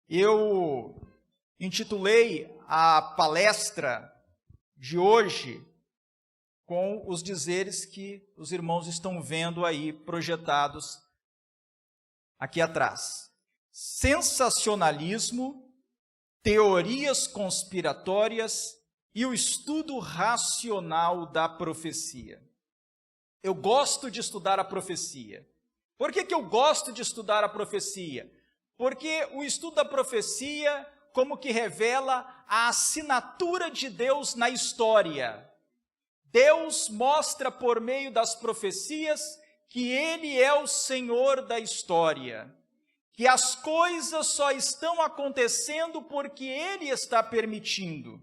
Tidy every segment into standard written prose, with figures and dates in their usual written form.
Eu intitulei a palestra de hoje com os dizeres que os irmãos estão vendo aí projetados aqui atrás. Sensacionalismo, teorias conspiratórias e o estudo racional da profecia. Eu gosto de estudar a profecia. Por que eu gosto de estudar a profecia? Porque o estudo da profecia como que revela a assinatura de Deus na história. Deus mostra por meio das profecias que Ele é o Senhor da história, que as coisas só estão acontecendo porque Ele está permitindo.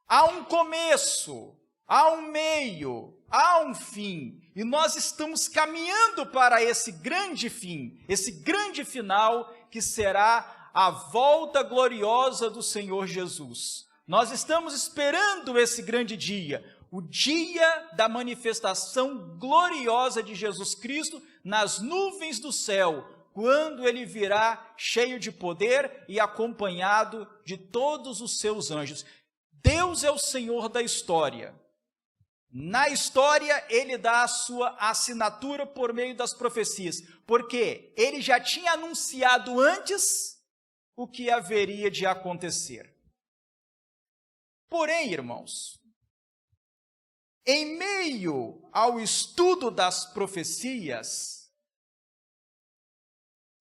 Há um começo, há um meio, há um fim, e nós estamos caminhando para esse grande fim, esse grande final que será a volta gloriosa do Senhor Jesus. Nós estamos esperando esse grande dia, o dia da manifestação gloriosa de Jesus Cristo nas nuvens do céu, quando Ele virá cheio de poder e acompanhado de todos os seus anjos. Deus é o Senhor da história. Na história, Ele dá a sua assinatura por meio das profecias, porque Ele já tinha anunciado antes o que haveria de acontecer. Porém, irmãos, em meio ao estudo das profecias,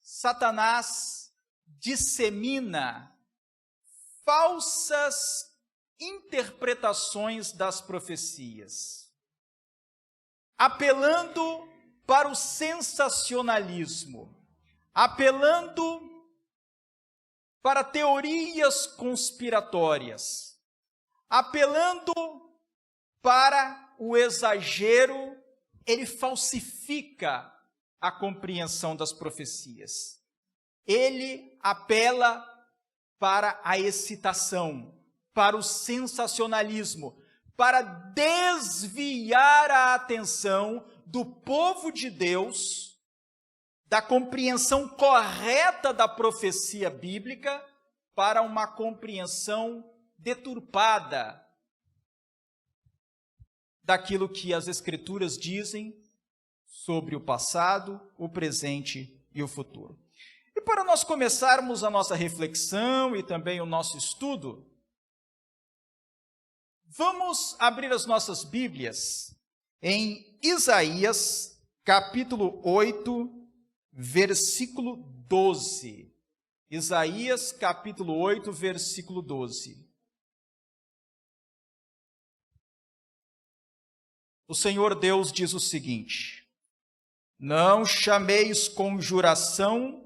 Satanás dissemina falsas interpretações das profecias, apelando para o sensacionalismo, apelando para teorias conspiratórias, apelando para o exagero. Ele falsifica a compreensão das profecias. Ele apela para a excitação, para o sensacionalismo, para desviar a atenção do povo de Deus da compreensão correta da profecia bíblica para uma compreensão deturpada daquilo que as Escrituras dizem sobre o passado, o presente e o futuro. E para nós começarmos a nossa reflexão e também o nosso estudo, vamos abrir as nossas Bíblias em Isaías, capítulo 8, versículo 12. Isaías, capítulo 8, versículo 12. O Senhor Deus diz o seguinte: não chameis conjuração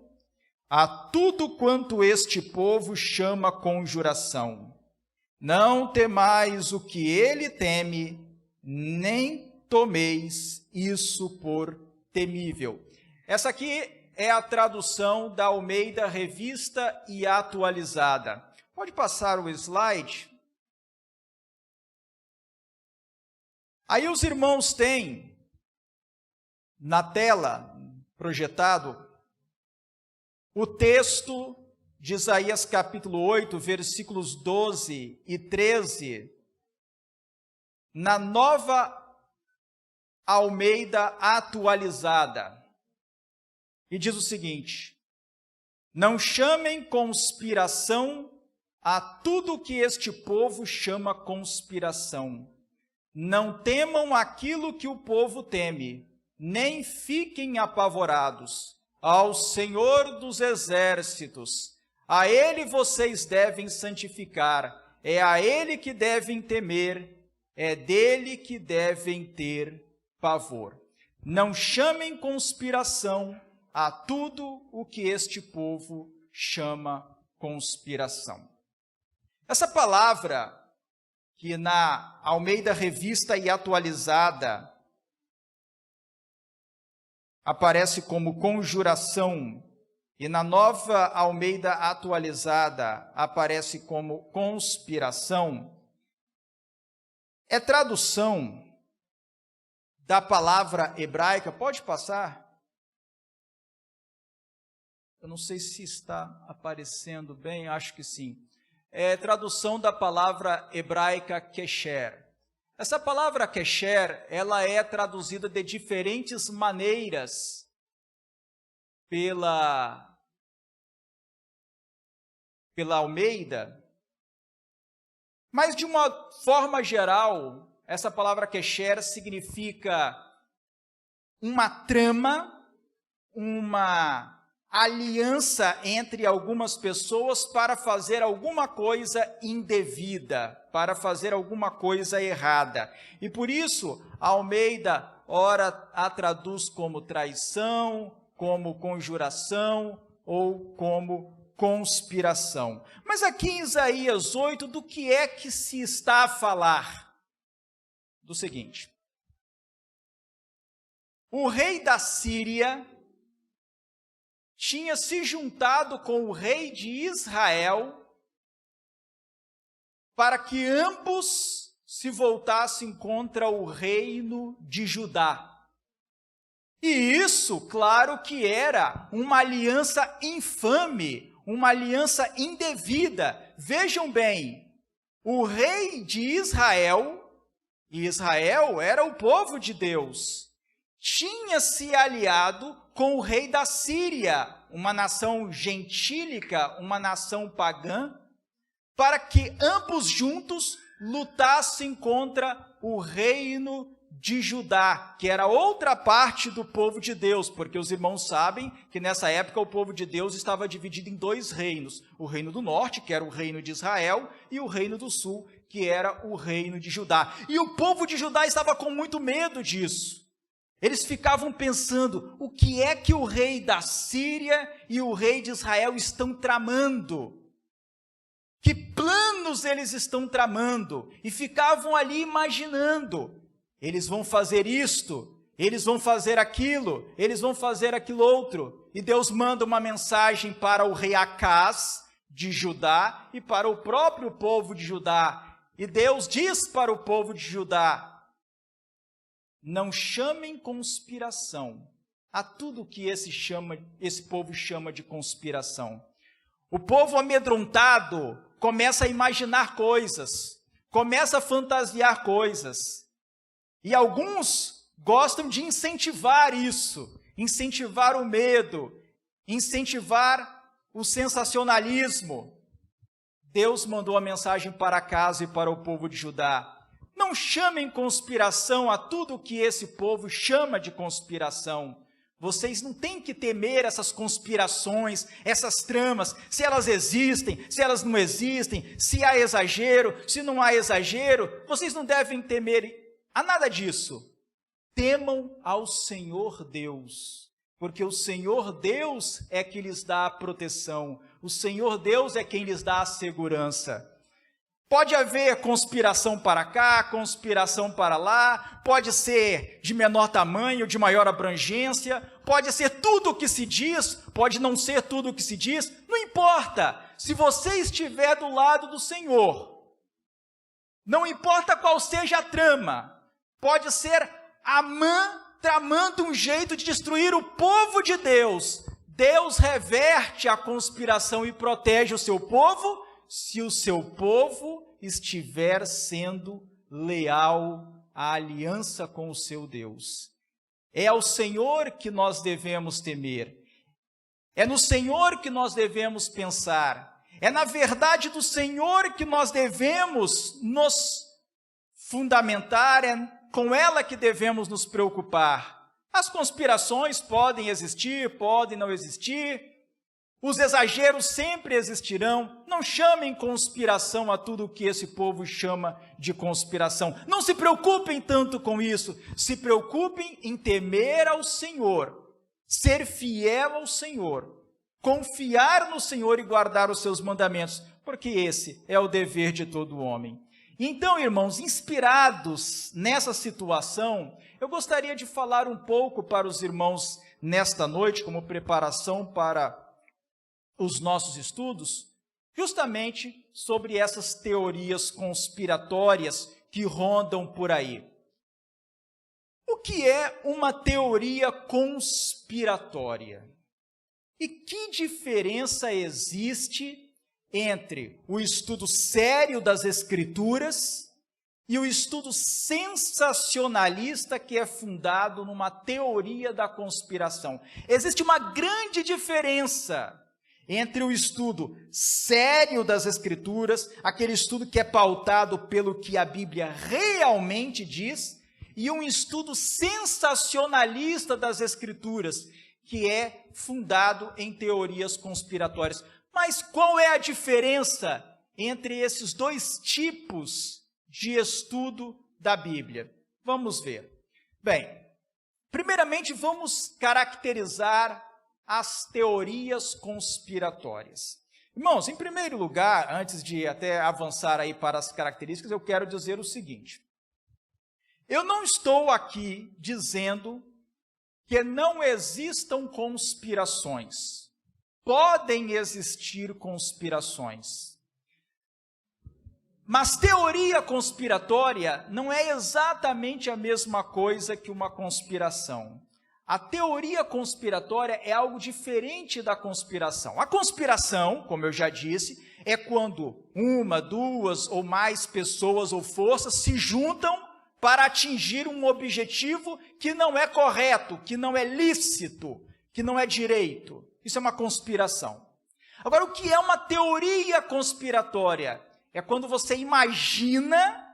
a tudo quanto este povo chama conjuração. Não temais o que ele teme, nem tomeis isso por temível. Essa aqui é a tradução da Almeida Revista e Atualizada. Pode passar o slide. Aí os irmãos têm na tela projetado o texto de Isaías capítulo 8, versículos 12 e 13, na Nova Almeida Atualizada. E diz o seguinte: não chamem conspiração a tudo que este povo chama conspiração. Não temam aquilo que o povo teme, nem fiquem apavorados. Ao Senhor dos exércitos, a Ele vocês devem santificar, é a Ele que devem temer, é dele que devem ter pavor. Não chamem conspiração a tudo o que este povo chama conspiração. Essa palavra, que na Almeida Revista e Atualizada aparece como conjuração, e na Nova Almeida Atualizada aparece como conspiração, é tradução da palavra hebraica. Pode passar? eu não sei se está aparecendo bem, acho que sim. É tradução da palavra hebraica kesher. Essa palavra kesher, ela é traduzida de diferentes maneiras pela Almeida, mas de uma forma geral, essa palavra kesher significa uma trama, uma aliança entre algumas pessoas para fazer alguma coisa indevida, para fazer alguma coisa errada. E por isso, a Almeida, ora a traduz como traição, como conjuração ou como conspiração. Mas aqui em Isaías 8, do que é que se está a falar? Do seguinte: o rei da Síria tinha se juntado com o rei de Israel para que ambos se voltassem contra o reino de Judá. E isso, claro que era uma aliança infame, uma aliança indevida. Vejam bem, o rei de Israel, e Israel era o povo de Deus, tinha se aliado com o rei da Síria, uma nação gentílica, uma nação pagã, para que ambos juntos lutassem contra o reino de Judá, que era outra parte do povo de Deus, porque os irmãos sabem que nessa época o povo de Deus estava dividido em dois reinos, o reino do norte, que era o reino de Israel, e o reino do sul, que era o reino de Judá. E o povo de Judá estava com muito medo disso. Eles ficavam pensando, o que é que o rei da Síria e o rei de Israel estão tramando? Que planos eles estão tramando? E ficavam ali imaginando, eles vão fazer isto, eles vão fazer aquilo, eles vão fazer aquilo outro. E Deus manda uma mensagem para o rei Acaz de Judá e para o próprio povo de Judá. E Deus diz para o povo de Judá: não chamem conspiração a tudo que esse povo chama de conspiração. O povo amedrontado começa a imaginar coisas, começa a fantasiar coisas. E alguns gostam de incentivar isso, incentivar o medo, incentivar o sensacionalismo. Deus mandou a mensagem para Acaz e para o povo de Judá: não chamem conspiração a tudo que esse povo chama de conspiração. Vocês não têm que temer essas conspirações, essas tramas, se elas existem, se elas não existem, se há exagero, se não há exagero. Vocês não devem temer a nada disso. Temam ao Senhor Deus, porque o Senhor Deus é que lhes dá a proteção, o Senhor Deus é quem lhes dá a segurança. Pode haver conspiração para cá, conspiração para lá, pode ser de menor tamanho, de maior abrangência, pode ser tudo o que se diz, pode não ser tudo o que se diz, não importa. Se você estiver do lado do Senhor, não importa qual seja a trama, pode ser Amã tramando um jeito de destruir o povo de Deus. Deus reverte a conspiração e protege o seu povo, se o seu povo estiver sendo leal à aliança com o seu Deus. É ao Senhor que nós devemos temer. É no Senhor que nós devemos pensar. É na verdade do Senhor que nós devemos nos fundamentar, é com ela que devemos nos preocupar. As conspirações podem existir, podem não existir, os exageros sempre existirão. Não chamem conspiração a tudo o que esse povo chama de conspiração. Não se preocupem tanto com isso. Se preocupem em temer ao Senhor, ser fiel ao Senhor, confiar no Senhor e guardar os seus mandamentos, porque esse é o dever de todo homem. Então, irmãos, inspirados nessa situação, eu gostaria de falar um pouco para os irmãos nesta noite, como preparação para os nossos estudos, justamente sobre essas teorias conspiratórias que rondam por aí. O que é uma teoria conspiratória? E que diferença existe entre o estudo sério das Escrituras e o estudo sensacionalista que é fundado numa teoria da conspiração? Existe uma grande diferença entre o estudo sério das Escrituras, aquele estudo que é pautado pelo que a Bíblia realmente diz, e um estudo sensacionalista das Escrituras, que é fundado em teorias conspiratórias. Mas qual é a diferença entre esses dois tipos de estudo da Bíblia? Vamos ver. Bem, primeiramente vamos caracterizar as teorias conspiratórias. Irmãos, em primeiro lugar, antes de até avançar aí para as características, eu quero dizer o seguinte: eu não estou aqui dizendo que não existam conspirações. Podem existir conspirações. Mas teoria conspiratória não é exatamente a mesma coisa que uma conspiração. A teoria conspiratória é algo diferente da conspiração. A conspiração, como eu já disse, é quando uma, duas ou mais pessoas ou forças se juntam para atingir um objetivo que não é correto, que não é lícito, que não é direito. Isso é uma conspiração. Agora, o que é uma teoria conspiratória? É quando você imagina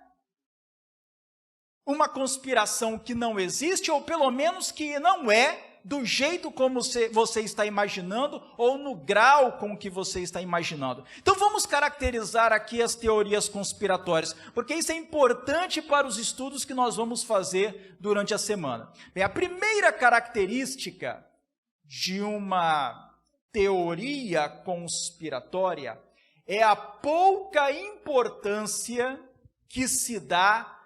uma conspiração que não existe, ou pelo menos que não é do jeito como você está imaginando, ou no grau com que você está imaginando. Então vamos caracterizar aqui as teorias conspiratórias, porque isso é importante para os estudos que nós vamos fazer durante a semana. Bem, a primeira característica de uma teoria conspiratória é a pouca importância que se dá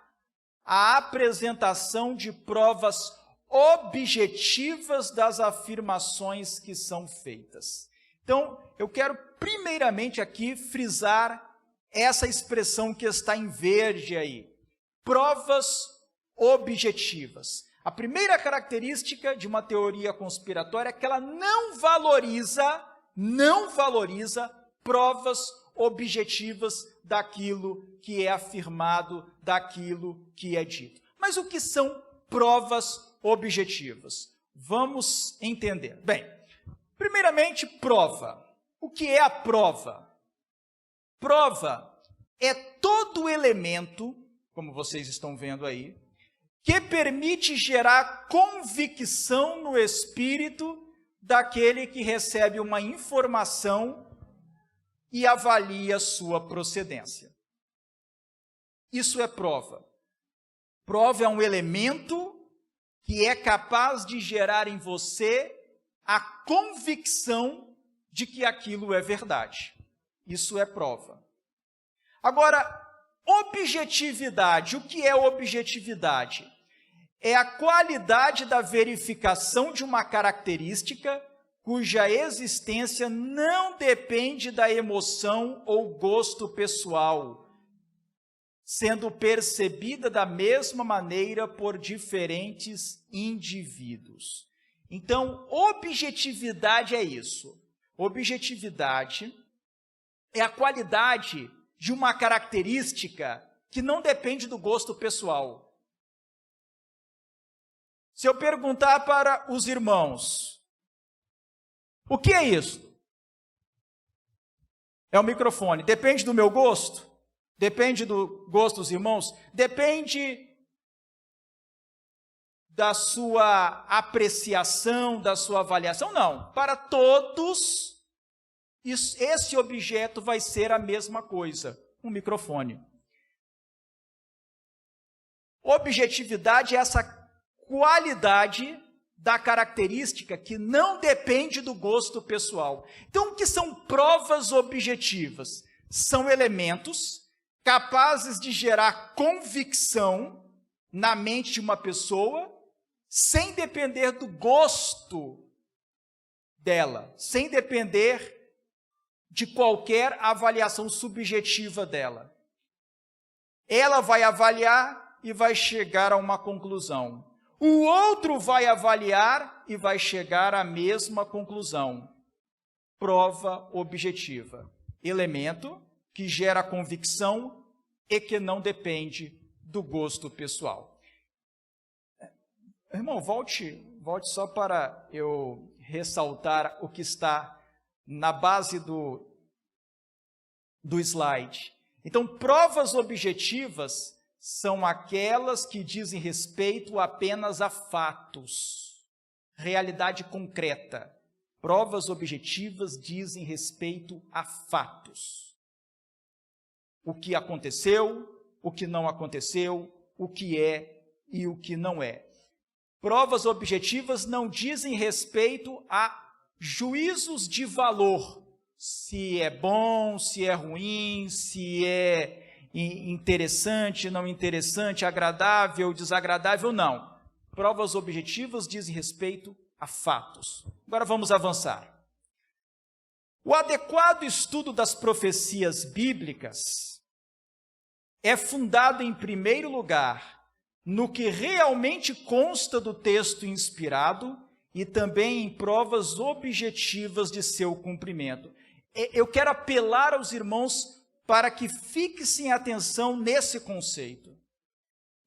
à apresentação de provas objetivas das afirmações que são feitas. Então, eu quero primeiramente aqui frisar essa expressão que está em verde aí. Provas objetivas. A primeira característica de uma teoria conspiratória é que ela não valoriza provas objetivas daquilo que é afirmado, daquilo que é dito. Mas o que são provas objetivas? Vamos entender. Bem, primeiramente, prova. O que é a prova? Prova é todo elemento, como vocês estão vendo aí, que permite gerar convicção no espírito daquele que recebe uma informação e avalia sua procedência. Isso é prova. Prova é um elemento que é capaz de gerar em você a convicção de que aquilo é verdade. Isso é prova. Agora, objetividade. O que é objetividade? É a qualidade da verificação de uma característica cuja existência não depende da emoção ou gosto pessoal, sendo percebida da mesma maneira por diferentes indivíduos. Então, objetividade é isso. Objetividade é a qualidade de uma característica que não depende do gosto pessoal. Se eu perguntar para os irmãos, o que é isso? É o microfone. Depende do meu gosto? Depende do gosto dos irmãos? Depende da sua apreciação, da sua avaliação? Não. Para todos, esse objeto vai ser a mesma coisa, um microfone. Objetividade é essa qualidade da característica que não depende do gosto pessoal. Então, o que são provas objetivas? São elementos capazes de gerar convicção na mente de uma pessoa, sem depender do gosto dela, sem depender de qualquer avaliação subjetiva dela. Ela vai avaliar e vai chegar a uma conclusão. O outro vai avaliar e vai chegar à mesma conclusão. prova objetiva. Elemento que gera convicção e que não depende do gosto pessoal. Irmão, volte só para eu ressaltar o que está na base do slide. Então, provas objetivas são aquelas que dizem respeito apenas a fatos, realidade concreta. Provas objetivas dizem respeito a fatos. O que aconteceu, o que não aconteceu, o que é e o que não é. Provas objetivas não dizem respeito a juízos de valor, se é bom, se é ruim, se é interessante, não interessante, agradável, desagradável, não. Provas objetivas dizem respeito a fatos. Agora vamos avançar. O adequado estudo das profecias bíblicas é fundado, em primeiro lugar, no que realmente consta do texto inspirado e também em provas objetivas de seu cumprimento. Eu quero apelar aos irmãos para que fixem atenção nesse conceito.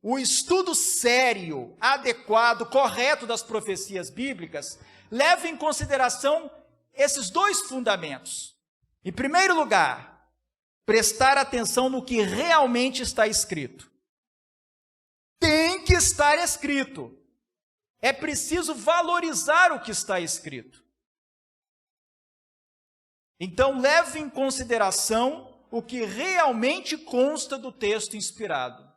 O estudo sério, adequado, correto das profecias bíblicas leva em consideração esses dois fundamentos. Em primeiro lugar, prestar atenção no que realmente está escrito. Tem que estar escrito. É preciso valorizar o que está escrito. Então, leve em consideração o que realmente consta do texto inspirado.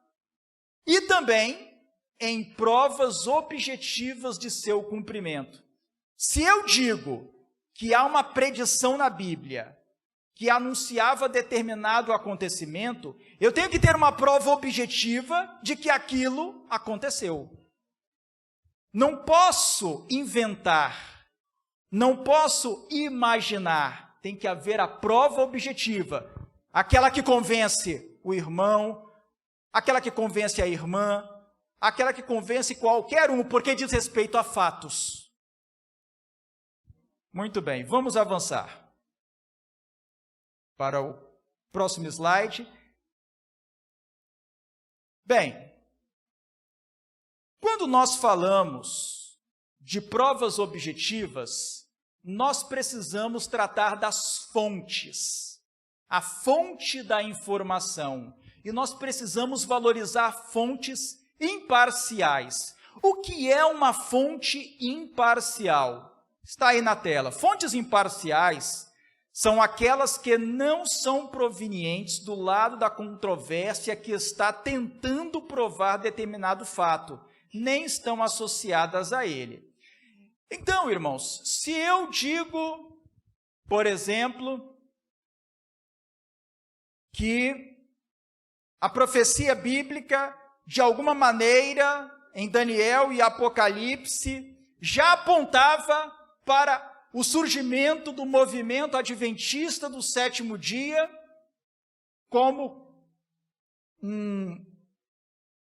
E também em provas objetivas de seu cumprimento. Se eu digo que há uma predição na Bíblia que anunciava determinado acontecimento, eu tenho que ter uma prova objetiva de que aquilo aconteceu. Não posso inventar, não posso imaginar, tem que haver a prova objetiva, aquela que convence o irmão, aquela que convence a irmã, aquela que convence qualquer um, porque diz respeito a fatos. Muito bem, vamos avançar para o próximo slide. Bem, quando nós falamos de provas objetivas, nós precisamos tratar das fontes, a fonte da informação, e nós precisamos valorizar fontes imparciais. O que é uma fonte imparcial? Está aí na tela. Fontes imparciais são aquelas que não são provenientes do lado da controvérsia que está tentando provar determinado fato, nem estão associadas a ele. Então, irmãos, se eu digo, por exemplo, que a profecia bíblica, de alguma maneira, em Daniel e Apocalipse, já apontava para o surgimento do movimento adventista do sétimo dia como um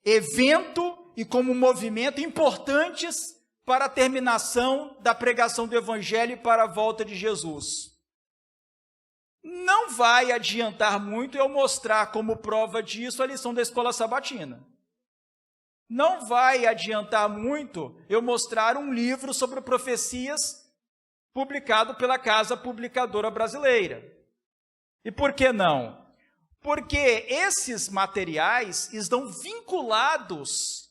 evento e como um movimento importantes para a terminação da pregação do Evangelho e para a volta de Jesus. Não vai adiantar muito eu mostrar como prova disso a lição da escola sabatina. Não vai adiantar muito eu mostrar um livro sobre profecias publicado pela Casa Publicadora Brasileira. E por que não? Porque esses materiais estão vinculados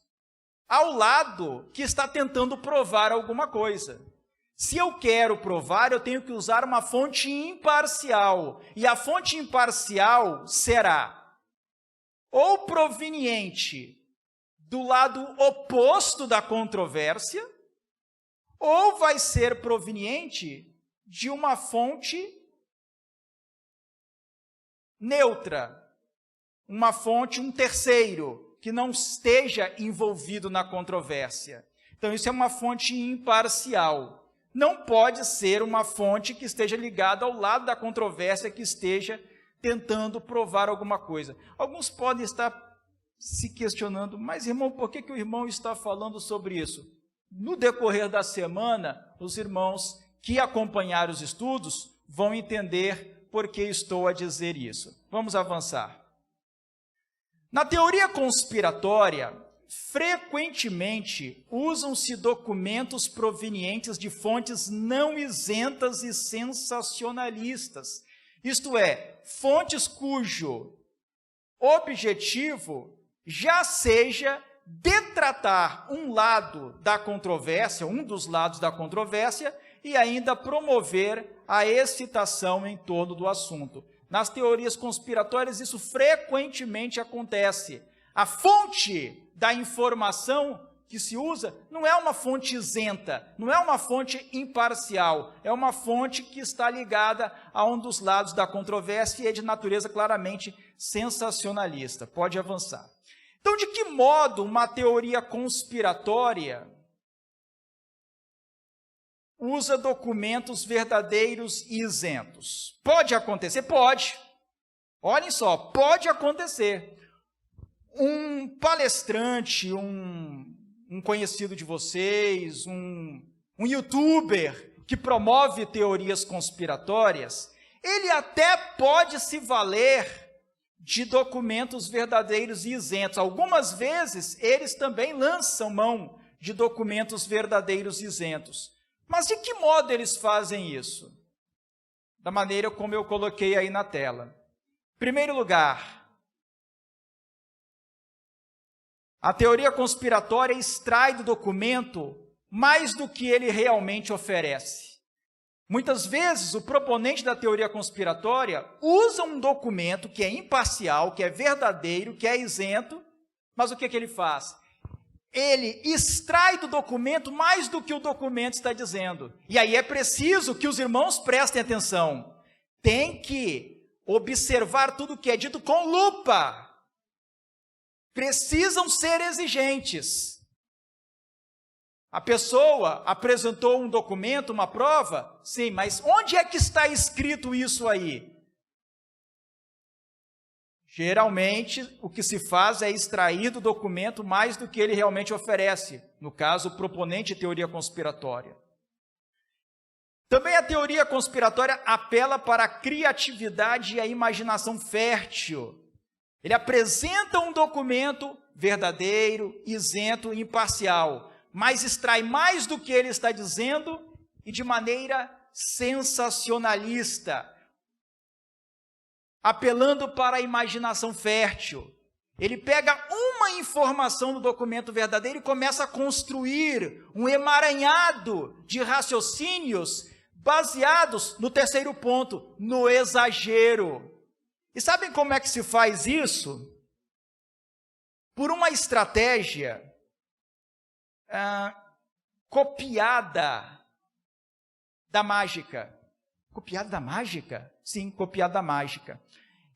ao lado que está tentando provar alguma coisa. Se eu quero provar, eu tenho que usar uma fonte imparcial. E a fonte imparcial será ou proveniente do lado oposto da controvérsia, ou vai ser proveniente de uma fonte neutra, uma fonte, um terceiro, que não esteja envolvido na controvérsia. Então, isso é uma fonte imparcial. Não pode ser uma fonte que esteja ligada ao lado da controvérsia, que esteja tentando provar alguma coisa. Alguns podem estar se questionando, mas, irmão, por que o irmão está falando sobre isso? No decorrer da semana, os irmãos que acompanharam os estudos vão entender por que estou a dizer isso. Vamos avançar. Na teoria conspiratória, frequentemente usam-se documentos provenientes de fontes não isentas e sensacionalistas, isto é, fontes cujo objetivo já seja detratar um lado da controvérsia, um dos lados da controvérsia, e ainda promover a excitação em torno do assunto. Nas teorias conspiratórias, isso frequentemente acontece. A fonte da informação que se usa não é uma fonte isenta, não é uma fonte imparcial, é uma fonte que está ligada a um dos lados da controvérsia e é de natureza claramente sensacionalista. Pode avançar. Então, de que modo uma teoria conspiratória usa documentos verdadeiros e isentos? Pode acontecer? Pode. Olhem só, pode acontecer. Um palestrante, um conhecido de vocês, um youtuber que promove teorias conspiratórias, ele até pode se valer de documentos verdadeiros e isentos. Algumas vezes, eles também lançam mão de documentos verdadeiros e isentos. Mas de que modo eles fazem isso? Da maneira como eu coloquei aí na tela. Em primeiro lugar, a teoria conspiratória extrai do documento mais do que ele realmente oferece. Muitas vezes, o proponente da teoria conspiratória usa um documento que é imparcial, que é verdadeiro, que é isento, mas o que ele faz? Ele extrai do documento mais do que o documento está dizendo. E aí é preciso que os irmãos prestem atenção. Tem que observar tudo que é dito com lupa. Precisam ser exigentes. A pessoa apresentou um documento, uma prova? Sim, mas onde é que está escrito isso aí? Geralmente, o que se faz é extrair do documento mais do que ele realmente oferece. No caso, o proponente de teoria conspiratória. Também a teoria conspiratória apela para a criatividade e a imaginação fértil. Ele apresenta um documento verdadeiro, isento e imparcial, mas extrai mais do que ele está dizendo e de maneira sensacionalista, apelando para a imaginação fértil. Ele pega uma informação do documento verdadeiro e começa a construir um emaranhado de raciocínios baseados no terceiro ponto, no exagero. E sabem como é que se faz isso? Por uma estratégia copiada da mágica. Copiada da mágica? Sim, copiada da mágica.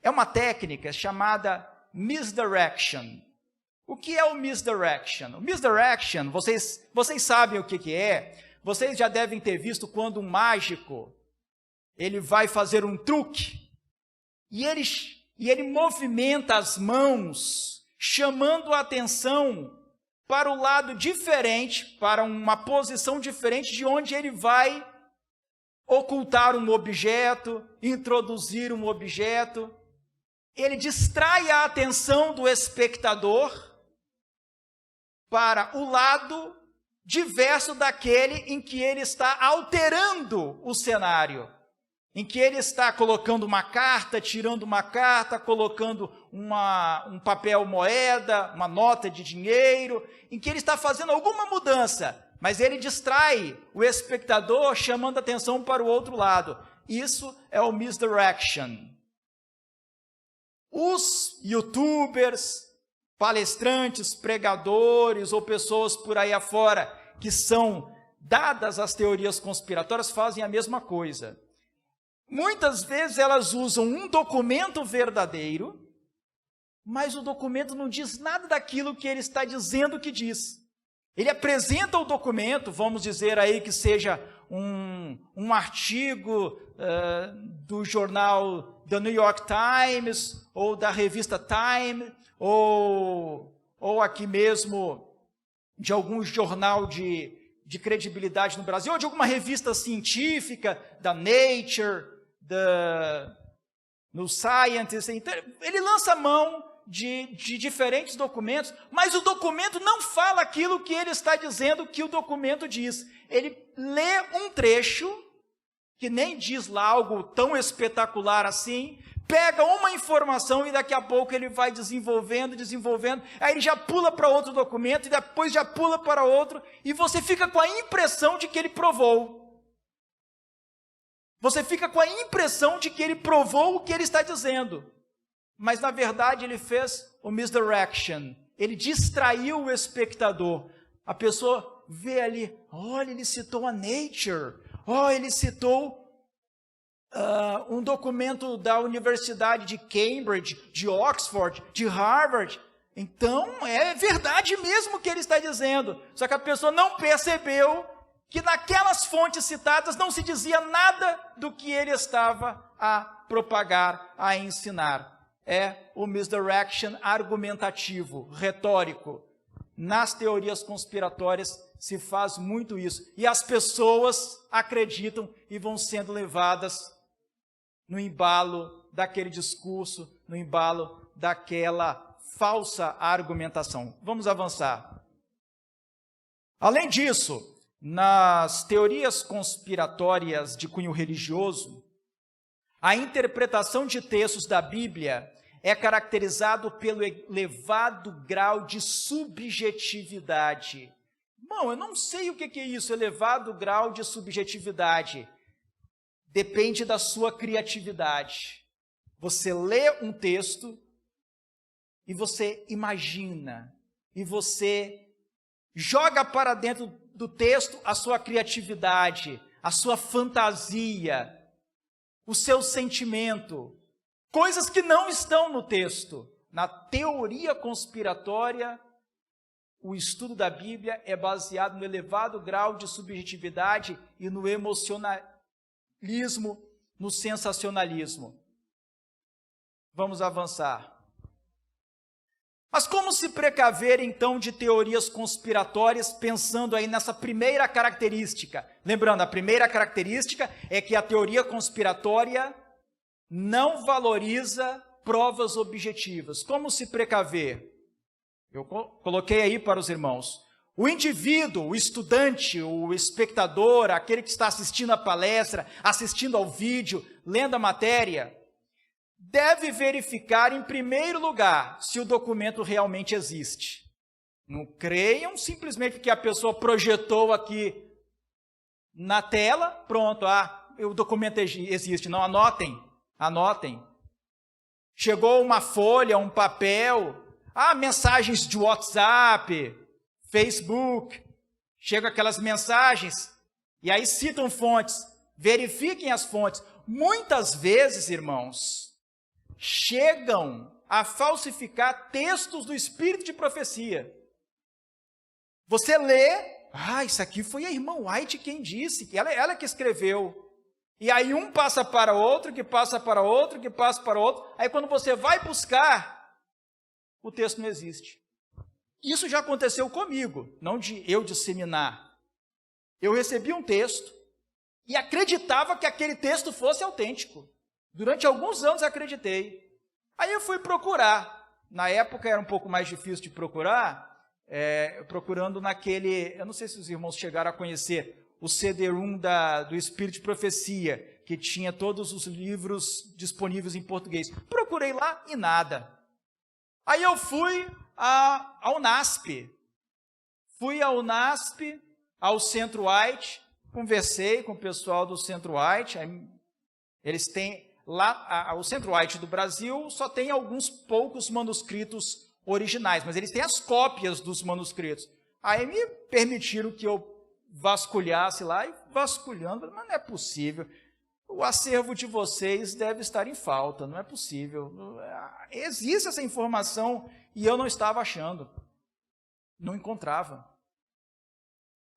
É uma técnica chamada misdirection. O que é o misdirection? O misdirection, vocês sabem o que é. Vocês já devem ter visto quando um mágico ele vai fazer um truque e ele movimenta as mãos, chamando a atenção para o lado diferente, para uma posição diferente de onde ele vai ocultar um objeto, introduzir um objeto. Ele distrai a atenção do espectador para o lado diverso daquele em que ele está alterando o cenário, em que ele está colocando uma carta, tirando uma carta, colocando um papel moeda, uma nota de dinheiro, em que ele está fazendo alguma mudança, mas ele distrai o espectador, chamando a atenção para o outro lado. Isso é o misdirection. Os youtubers, palestrantes, pregadores ou pessoas por aí afora que são dadas às teorias conspiratórias fazem a mesma coisa. Muitas vezes elas usam um documento verdadeiro, mas o documento não diz nada daquilo que ele está dizendo que diz. Ele apresenta o documento, vamos dizer aí que seja um artigo do jornal The New York Times, ou da revista Time, ou aqui mesmo de algum jornal de credibilidade no Brasil, ou de alguma revista científica, da Nature, no Scientist. Então, ele lança mão de diferentes documentos, mas o documento não fala aquilo que ele está dizendo que o documento diz. Ele lê um trecho, que nem diz lá algo tão espetacular assim, pega uma informação e daqui a pouco ele vai desenvolvendo, aí ele já pula para outro documento e depois já pula para outro, e você fica com a impressão de que ele provou. Você fica com a impressão de que ele provou o que ele está dizendo. Mas, na verdade, ele fez o misdirection. Ele distraiu o espectador. A pessoa vê ali, olha, ele citou a Nature. Ele citou um documento da Universidade de Cambridge, de Oxford, de Harvard. Então, é verdade mesmo o que ele está dizendo. Só que a pessoa não percebeu que naquelas fontes citadas não se dizia nada do que ele estava a propagar, a ensinar. É o misdirection argumentativo, retórico. Nas teorias conspiratórias se faz muito isso. E as pessoas acreditam e vão sendo levadas no embalo daquele discurso, no embalo daquela falsa argumentação. Vamos avançar. Além disso, nas teorias conspiratórias de cunho religioso, a interpretação de textos da Bíblia é caracterizado pelo elevado grau de subjetividade. Bom, eu não sei o que é isso, elevado grau de subjetividade. Depende da sua criatividade. Você lê um texto e você imagina, e você joga para dentro do texto a sua criatividade, a sua fantasia, o seu sentimento, coisas que não estão no texto. Na teoria conspiratória, o estudo da Bíblia é baseado no elevado grau de subjetividade e no emocionalismo, no sensacionalismo. Vamos avançar. Mas como se precaver, então, de teorias conspiratórias, pensando aí nessa primeira característica? Lembrando, a primeira característica é que a teoria conspiratória não valoriza provas objetivas. Como se precaver? Eu coloquei aí para os irmãos. O indivíduo, o estudante, o espectador, aquele que está assistindo a palestra, assistindo ao vídeo, lendo a matéria, deve verificar, em primeiro lugar, se o documento realmente existe. Não creiam simplesmente porque a pessoa projetou aqui na tela, pronto, o documento existe. Não, anotem. Chegou uma folha, um papel, mensagens de WhatsApp, Facebook, chegam aquelas mensagens, e aí citam fontes, verifiquem as fontes. Muitas vezes, irmãos, chegam a falsificar textos do Espírito de profecia. Você lê, isso aqui foi a irmã White quem disse, que ela que escreveu. E aí um passa para outro, que passa para outro, que passa para outro. Aí quando você vai buscar, o texto não existe. Isso já aconteceu comigo, não de eu disseminar. Eu recebi um texto e acreditava que aquele texto fosse autêntico. Durante alguns anos acreditei. Aí eu fui procurar. Na época era um pouco mais difícil de procurar, procurando naquele... Eu não sei se os irmãos chegaram a conhecer o CD-ROM do Espírito de Profecia, que tinha todos os livros disponíveis em português. Procurei lá e nada. Aí eu fui ao NASP. Fui ao NASP, ao Centro White, conversei com o pessoal do Centro White. Eles têm... Lá, o Centro White do Brasil só tem alguns poucos manuscritos originais, mas eles têm as cópias dos manuscritos. Aí me permitiram que eu vasculhasse lá, e vasculhando, mas não é possível. O acervo de vocês deve estar em falta, não é possível. Existe essa informação e eu não estava achando. Não encontrava.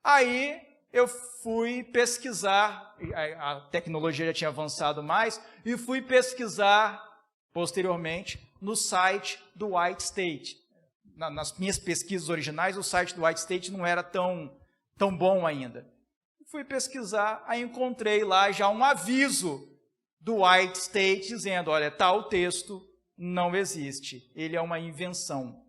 Aí eu fui pesquisar, a tecnologia já tinha avançado mais, e fui pesquisar, posteriormente, no site do White State. Nas minhas pesquisas originais, o site do White State não era tão bom ainda. Fui pesquisar, aí encontrei lá já um aviso do White State dizendo, olha, tal texto não existe, ele é uma invenção.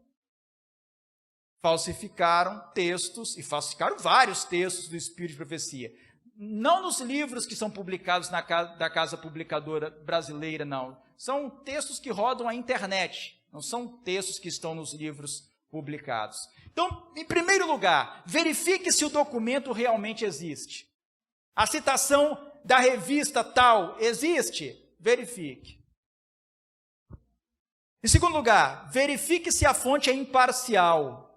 Falsificaram textos, e falsificaram vários textos do Espírito de Profecia. Não nos livros que são publicados da Casa Publicadora Brasileira, não. São textos que rodam a internet, não são textos que estão nos livros publicados. Então, em primeiro lugar, verifique se o documento realmente existe. A citação da revista tal existe? Verifique. Em segundo lugar, verifique se a fonte é imparcial.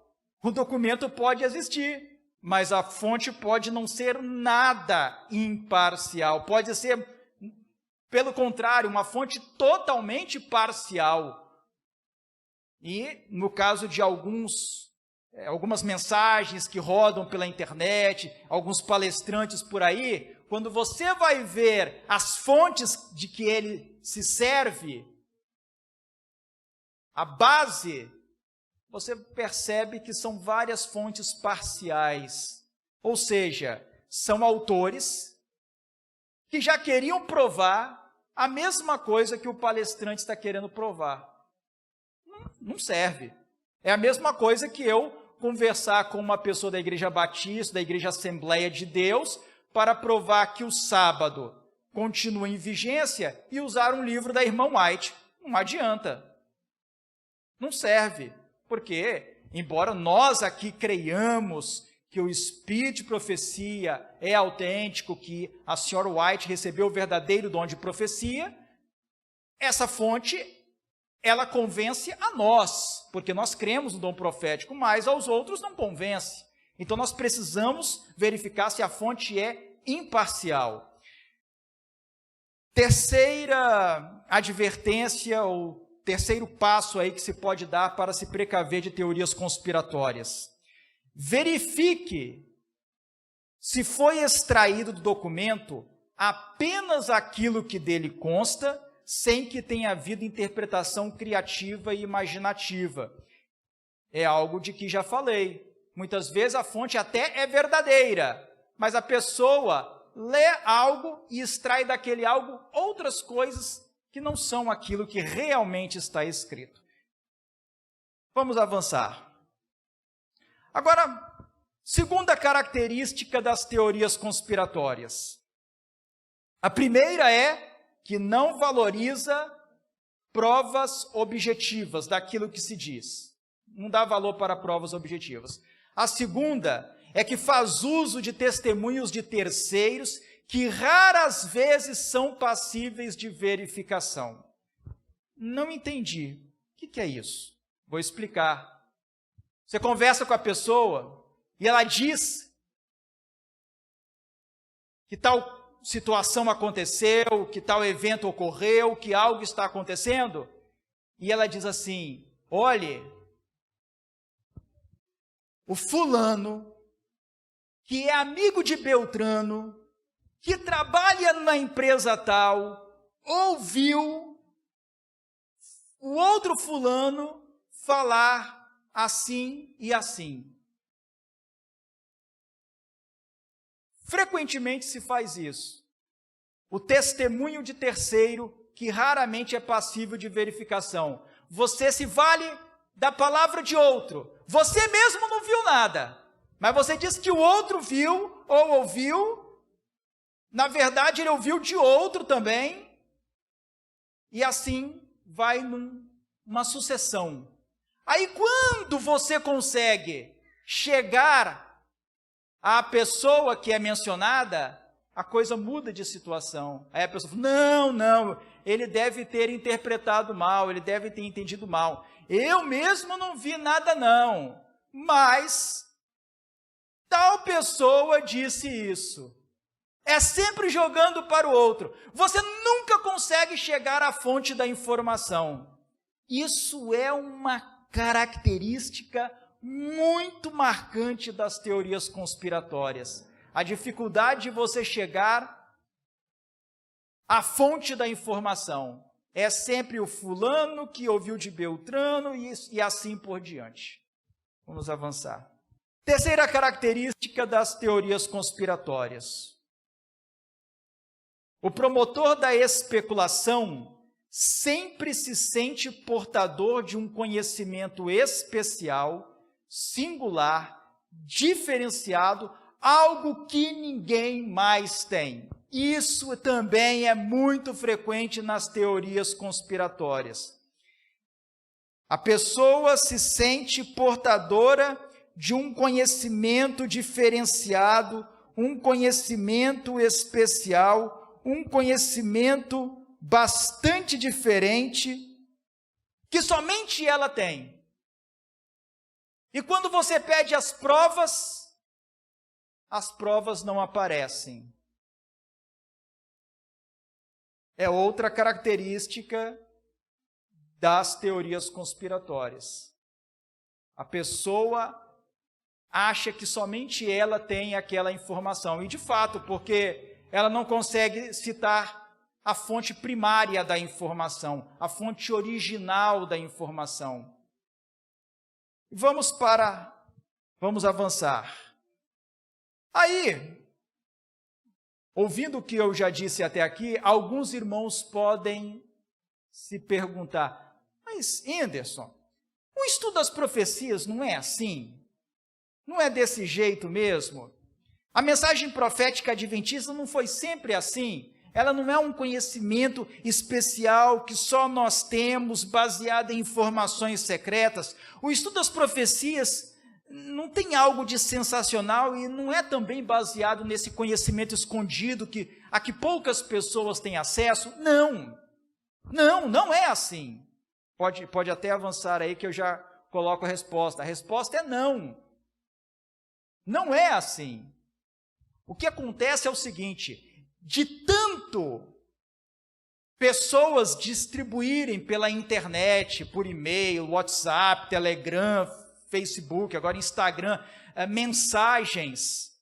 O documento pode existir, mas a fonte pode não ser nada imparcial. Pode ser, pelo contrário, uma fonte totalmente parcial. E, no caso de algumas mensagens que rodam pela internet, alguns palestrantes por aí, quando você vai ver as fontes de que ele se serve, a base, você percebe que são várias fontes parciais. Ou seja, são autores que já queriam provar a mesma coisa que o palestrante está querendo provar. Não serve. É a mesma coisa que eu conversar com uma pessoa da Igreja Batista, da Igreja Assembleia de Deus, para provar que o sábado continua em vigência e usar um livro da irmã White. Não adianta. Não serve. Porque, embora nós aqui creiamos que o Espírito de Profecia é autêntico, que a senhora White recebeu o verdadeiro dom de profecia, essa fonte, ela convence a nós, porque nós cremos no dom profético, mas aos outros não convence. Então, nós precisamos verificar se a fonte é imparcial. Terceira advertência, ou terceiro passo aí que se pode dar para se precaver de teorias conspiratórias. Verifique se foi extraído do documento apenas aquilo que dele consta, sem que tenha havido interpretação criativa e imaginativa. É algo de que já falei. Muitas vezes a fonte até é verdadeira, mas a pessoa lê algo e extrai daquele algo outras coisas que não são aquilo que realmente está escrito. Vamos avançar. Agora, segunda característica das teorias conspiratórias. A primeira é que não valoriza provas objetivas daquilo que se diz. Não dá valor para provas objetivas. A segunda é que faz uso de testemunhos de terceiros que raras vezes são passíveis de verificação. Não entendi. O que é isso? Vou explicar. Você conversa com a pessoa e ela diz que tal situação aconteceu, que tal evento ocorreu, que algo está acontecendo, e ela diz assim, olhe, o fulano, que é amigo de Beltrano, que trabalha na empresa tal, ouviu o outro fulano falar assim e assim. Frequentemente se faz isso. O testemunho de terceiro, que raramente é passível de verificação. Você se vale da palavra de outro. Você mesmo não viu nada, mas você diz que o outro viu ou ouviu. Na verdade, ele ouviu de outro também. E assim vai numa sucessão. Aí, quando você consegue chegar à pessoa que é mencionada, a coisa muda de situação. Aí a pessoa fala, não, ele deve ter interpretado mal, ele deve ter entendido mal. Eu mesmo não vi nada não, mas tal pessoa disse isso. É sempre jogando para o outro. Você nunca consegue chegar à fonte da informação. Isso é uma característica muito marcante das teorias conspiratórias. A dificuldade de você chegar à fonte da informação. É sempre o fulano que ouviu de Beltrano e assim por diante. Vamos avançar. Terceira característica das teorias conspiratórias. O promotor da especulação sempre se sente portador de um conhecimento especial, singular, diferenciado, algo que ninguém mais tem. Isso também é muito frequente nas teorias conspiratórias. A pessoa se sente portadora de um conhecimento diferenciado, um conhecimento especial, um conhecimento bastante diferente, que somente ela tem. E quando você pede as provas não aparecem. É outra característica das teorias conspiratórias. A pessoa acha que somente ela tem aquela informação. E de fato, porque ela não consegue citar a fonte primária da informação, a fonte original da informação. Vamos avançar. Aí, ouvindo o que eu já disse até aqui, alguns irmãos podem se perguntar, mas Anderson, o estudo das profecias não é assim? Não é desse jeito mesmo? A mensagem profética adventista não foi sempre assim? Ela não é um conhecimento especial que só nós temos, baseado em informações secretas. O estudo das profecias não tem algo de sensacional e não é também baseado nesse conhecimento escondido a que poucas pessoas têm acesso. Não é assim. Pode até avançar aí que eu já coloco a resposta. A resposta é não. Não é assim. O que acontece é o seguinte, de tanto pessoas distribuírem pela internet, por e-mail, WhatsApp, Telegram, Facebook, agora Instagram, mensagens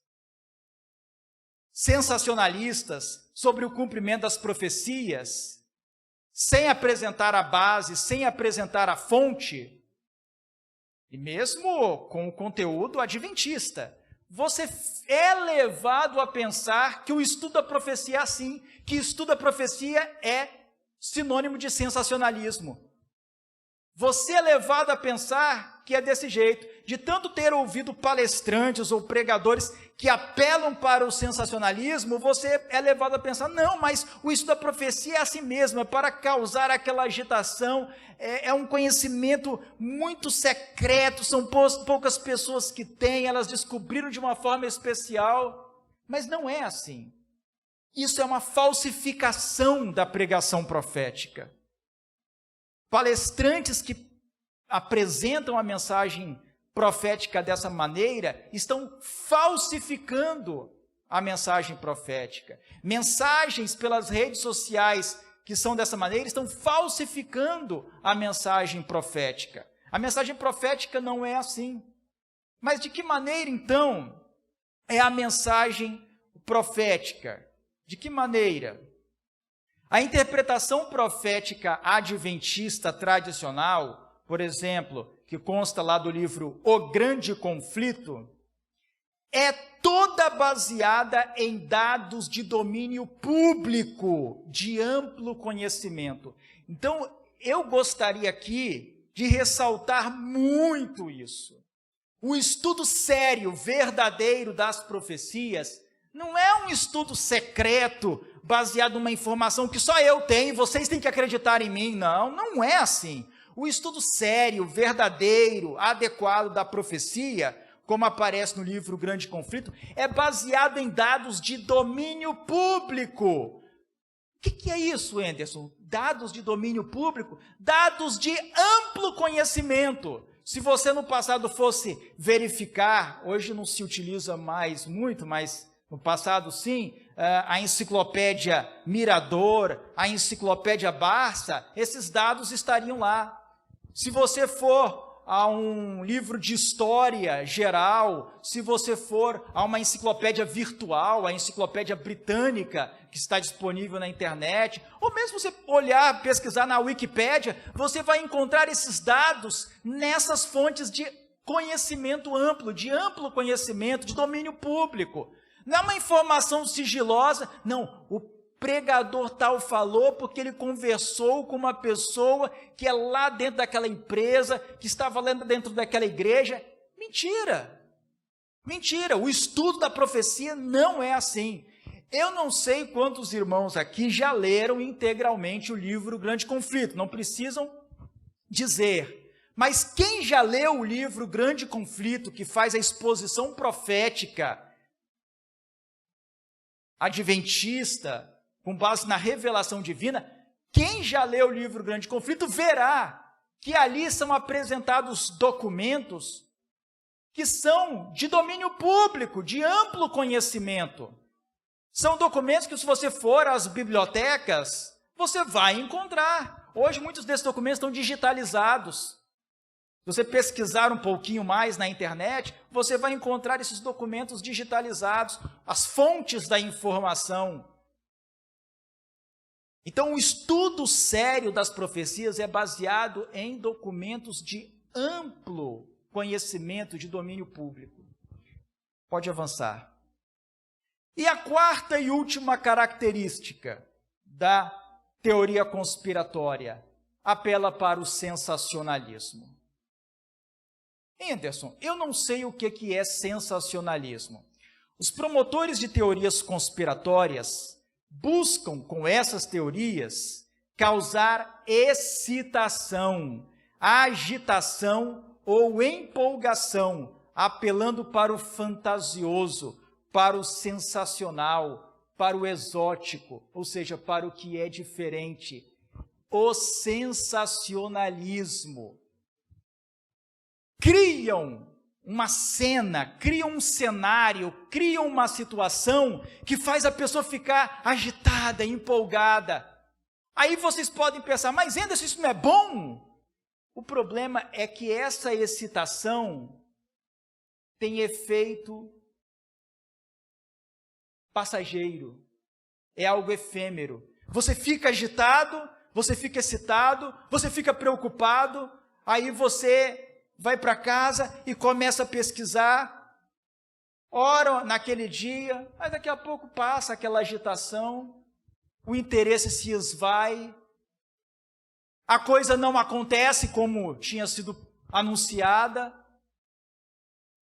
sensacionalistas sobre o cumprimento das profecias, sem apresentar a base, sem apresentar a fonte, e mesmo com o conteúdo adventista, você é levado a pensar que o estudo da profecia é assim, que estudo da profecia é sinônimo de sensacionalismo. Você é levado a pensar que é desse jeito, de tanto ter ouvido palestrantes ou pregadores que apelam para o sensacionalismo, você é levado a pensar, não, mas o estudo da profecia é assim mesmo, é para causar aquela agitação, é um conhecimento muito secreto, são poucas pessoas que têm, elas descobriram de uma forma especial, mas não é assim. Isso é uma falsificação da pregação profética. Palestrantes que apresentam a mensagem profética dessa maneira estão falsificando a mensagem profética. Mensagens pelas redes sociais que são dessa maneira estão falsificando a mensagem profética. A mensagem profética não é assim. Mas de que maneira, então, é a mensagem profética? De que maneira? A interpretação profética adventista tradicional, por exemplo, que consta lá do livro O Grande Conflito, é toda baseada em dados de domínio público, de amplo conhecimento. Então, eu gostaria aqui de ressaltar muito isso. O estudo sério, verdadeiro das profecias, não é um estudo secreto, baseado numa informação que só eu tenho, vocês têm que acreditar em mim. Não é assim. O estudo sério, verdadeiro, adequado da profecia, como aparece no livro Grande Conflito, é baseado em dados de domínio público. O que é isso, Anderson? Dados de domínio público? Dados de amplo conhecimento. Se você no passado fosse verificar, hoje não se utiliza mais muito, mas no passado sim, a enciclopédia Mirador, a enciclopédia Barça, esses dados estariam lá. Se você for a um livro de história geral, se você for a uma enciclopédia virtual, a enciclopédia britânica, que está disponível na internet, ou mesmo você olhar, pesquisar na Wikipédia, você vai encontrar esses dados nessas fontes de conhecimento amplo, de amplo conhecimento, de domínio público. Não é uma informação sigilosa, não. O pregador tal falou porque ele conversou com uma pessoa que é lá dentro daquela empresa, que estava lá dentro daquela igreja. Mentira! Mentira! O estudo da profecia não é assim. Eu não sei quantos irmãos aqui já leram integralmente o livro Grande Conflito, não precisam dizer. Mas quem já leu o livro Grande Conflito, que faz a exposição profética adventista, com base na revelação divina, quem já leu o livro Grande Conflito verá que ali são apresentados documentos que são de domínio público, de amplo conhecimento. São documentos que, se você for às bibliotecas, você vai encontrar. Hoje, muitos desses documentos estão digitalizados. Se você pesquisar um pouquinho mais na internet, você vai encontrar esses documentos digitalizados, as fontes da informação. Então, o estudo sério das profecias é baseado em documentos de amplo conhecimento, de domínio público. Pode avançar. E a quarta e última característica da teoria conspiratória apela para o sensacionalismo. Anderson, eu não sei o que é sensacionalismo. Os promotores de teorias conspiratórias buscam, com essas teorias, causar excitação, agitação ou empolgação, apelando para o fantasioso, para o sensacional, para o exótico, ou seja, para o que é diferente. O sensacionalismo. Criam uma cena, criam um cenário, criam uma situação que faz a pessoa ficar agitada, empolgada. Aí vocês podem pensar, mas Anderson, isso não é bom? O problema é que essa excitação tem efeito passageiro, é algo efêmero. Você fica agitado, você fica excitado, você fica preocupado, aí você vai para casa e começa a pesquisar, ora naquele dia, mas daqui a pouco passa aquela agitação, o interesse se esvai, a coisa não acontece como tinha sido anunciada,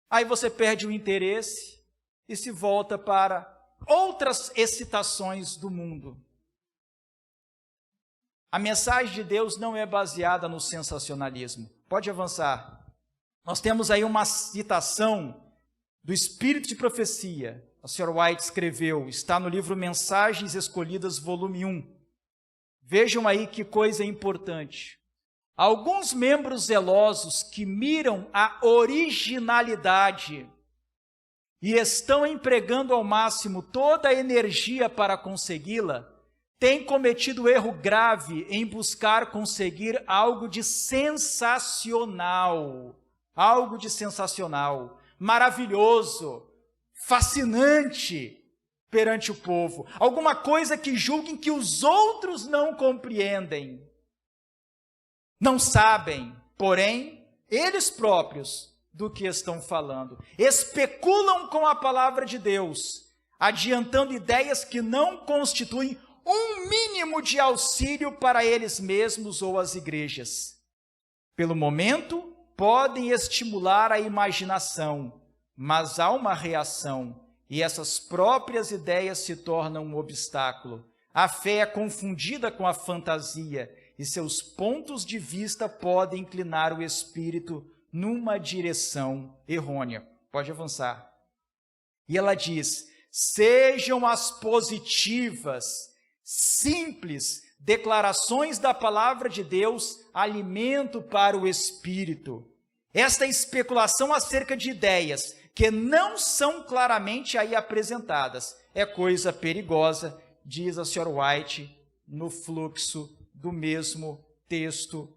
aí você perde o interesse e se volta para outras excitações do mundo. A mensagem de Deus não é baseada no sensacionalismo. Pode avançar. Nós temos aí uma citação do Espírito de Profecia. A Sra. White escreveu, está no livro Mensagens Escolhidas, volume 1. Vejam aí que coisa importante. Alguns membros zelosos que miram a originalidade e estão empregando ao máximo toda a energia para consegui-la, têm cometido erro grave em buscar conseguir algo de sensacional, maravilhoso, fascinante perante o povo, alguma coisa que julguem que os outros não compreendem, não sabem, porém, eles próprios do que estão falando, especulam com a palavra de Deus, adiantando ideias que não constituem um mínimo de auxílio para eles mesmos ou as igrejas. Pelo momento, podem estimular a imaginação, mas há uma reação, e essas próprias ideias se tornam um obstáculo. A fé é confundida com a fantasia, e seus pontos de vista podem inclinar o espírito numa direção errônea. Pode avançar. E ela diz, sejam as positivas, simples declarações da palavra de Deus, alimento para o espírito. Esta especulação acerca de ideias que não são claramente aí apresentadas é coisa perigosa, diz a Sra. White no fluxo do mesmo texto,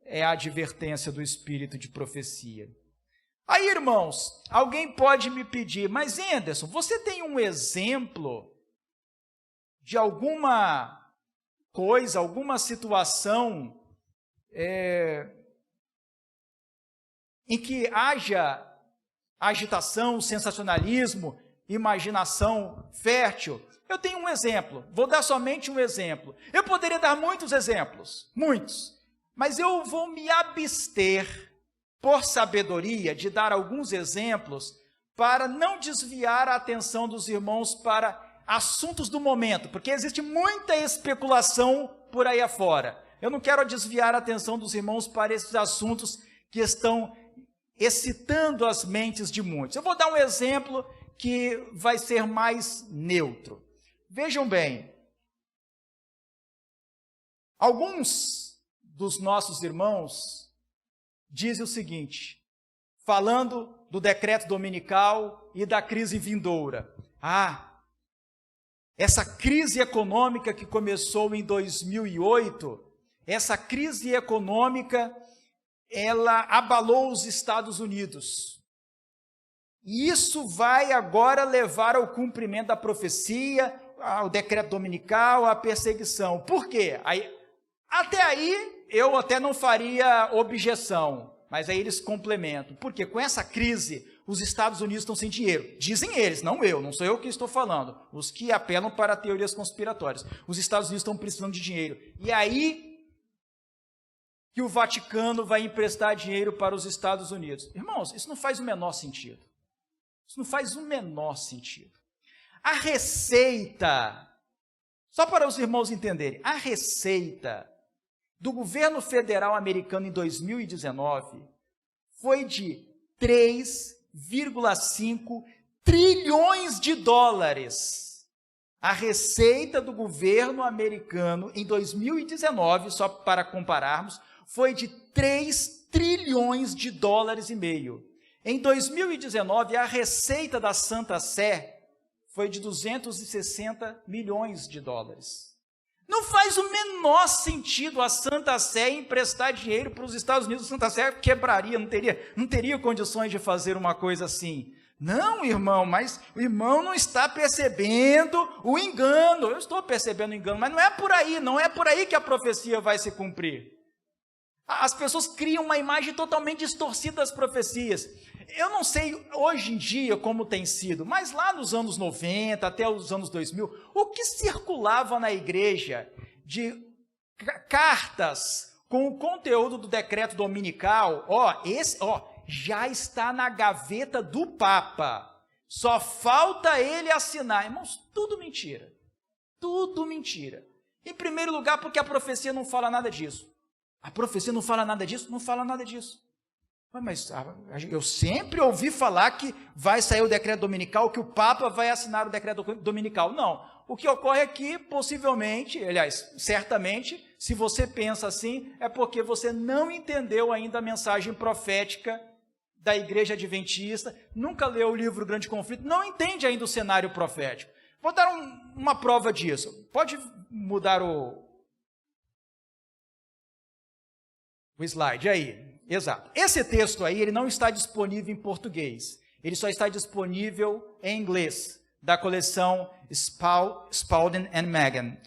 é a advertência do Espírito de Profecia. Aí, irmãos, alguém pode me pedir, mas Anderson, você tem um exemplo de alguma coisa, alguma situação em que haja agitação, sensacionalismo, imaginação fértil? Eu tenho um exemplo, vou dar somente um exemplo. Eu poderia dar muitos exemplos, muitos, mas eu vou me abster, por sabedoria, de dar alguns exemplos para não desviar a atenção dos irmãos para assuntos do momento, porque existe muita especulação por aí afora. Eu não quero desviar a atenção dos irmãos para esses assuntos que estão excitando as mentes de muitos. Eu vou dar um exemplo que vai ser mais neutro. Vejam bem, alguns dos nossos irmãos dizem o seguinte, falando do decreto dominical e da crise vindoura. Essa crise econômica que começou em 2008, essa crise econômica, ela abalou os Estados Unidos. E isso vai agora levar ao cumprimento da profecia, ao decreto dominical, à perseguição. Por quê? Até aí, eu até não faria objeção, mas aí eles complementam. Porque com essa crise, os Estados Unidos estão sem dinheiro. Dizem eles, não eu, não sou eu que estou falando. Os que apelam para teorias conspiratórias. Os Estados Unidos estão precisando de dinheiro. E aí que o Vaticano vai emprestar dinheiro para os Estados Unidos. Irmãos, isso não faz o menor sentido. Isso não faz o menor sentido. A receita, só para os irmãos entenderem, a receita do governo federal americano em 2019 foi de 3,5 trilhões de dólares. A receita do governo americano em 2019, só para compararmos, foi de 3 trilhões de dólares e meio. Em 2019, a receita da Santa Sé foi de 260 milhões de dólares. Não faz o menor sentido a Santa Sé emprestar dinheiro para os Estados Unidos. A Santa Sé quebraria, não teria condições de fazer uma coisa assim. Não, irmão, mas o irmão não está percebendo o engano. Eu estou percebendo o engano, mas não é por aí que a profecia vai se cumprir. As pessoas criam uma imagem totalmente distorcida das profecias. Eu não sei hoje em dia como tem sido, mas lá nos anos 90 até os anos 2000, o que circulava na igreja de cartas com o conteúdo do decreto dominical, já está na gaveta do Papa. Só falta ele assinar. Irmãos, tudo mentira. Tudo mentira. Em primeiro lugar, porque a profecia não fala nada disso. A profecia não fala nada disso? Não fala nada disso. Mas eu sempre ouvi falar que vai sair o decreto dominical, que o Papa vai assinar o decreto dominical. Não. O que ocorre é que, possivelmente, aliás, certamente, se você pensa assim, é porque você não entendeu ainda a mensagem profética da Igreja Adventista, nunca leu o livro Grande Conflito, não entende ainda o cenário profético. Vou dar uma prova disso. Pode mudar o slide aí. Exato. Esse texto aí, ele não está disponível em português. Ele só está disponível em inglês, da coleção Spalding and Magan.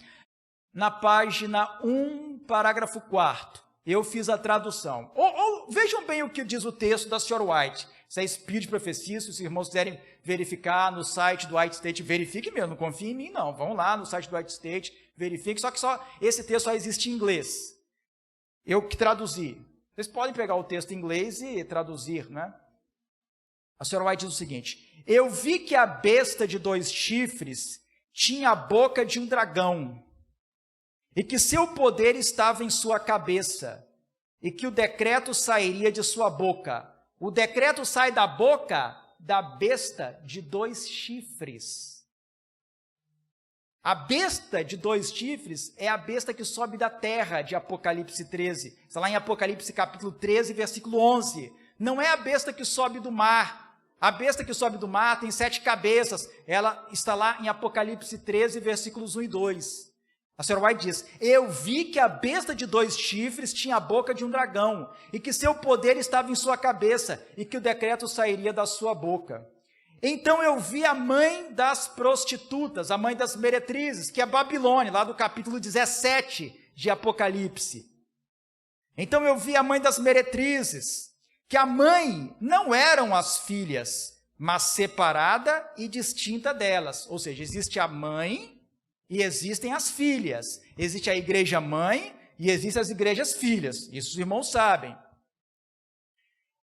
Na página 1, parágrafo 4º, eu fiz a tradução. Vejam bem o que diz o texto da Sr. White. Isso é Espírito de Profecia, se os irmãos quiserem verificar no site do White State, verifique mesmo, não confiem em mim não. Vão lá no site do White State, verifique, só que esse texto só existe em inglês. Eu que traduzi. Vocês podem pegar o texto em inglês e traduzir, né? A Sra. White diz o seguinte: eu vi que a besta de 2 chifres tinha a boca de um dragão, e que seu poder estava em sua cabeça, e que o decreto sairia de sua boca. O decreto sai da boca da besta de 2 chifres. A besta de 2 chifres é a besta que sobe da terra, de Apocalipse 13. Está lá em Apocalipse capítulo 13, versículo 11. Não é a besta que sobe do mar. A besta que sobe do mar tem 7 cabeças. Ela está lá em Apocalipse 13, versículos 1 e 2. A Sra. White diz: eu vi que a besta de 2 chifres tinha a boca de um dragão, e que seu poder estava em sua cabeça, e que o decreto sairia da sua boca. Então eu vi a mãe das prostitutas, a mãe das meretrizes, que é Babilônia, lá do capítulo 17 de Apocalipse. Então eu vi a mãe das meretrizes, que a mãe não eram as filhas, mas separada e distinta delas. Ou seja, existe a mãe e existem as filhas. Existe a igreja mãe e existem as igrejas filhas. Isso os irmãos sabem.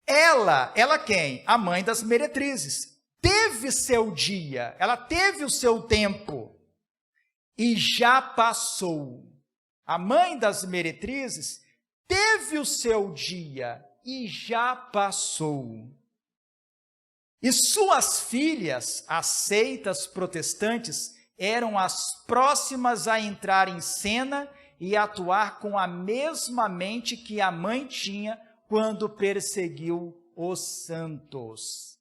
Ela quem? A mãe das meretrizes. Teve seu dia, ela teve o seu tempo e já passou. A mãe das meretrizes teve o seu dia e já passou. E suas filhas, as seitas protestantes, eram as próximas a entrar em cena e atuar com a mesma mente que a mãe tinha quando perseguiu os santos.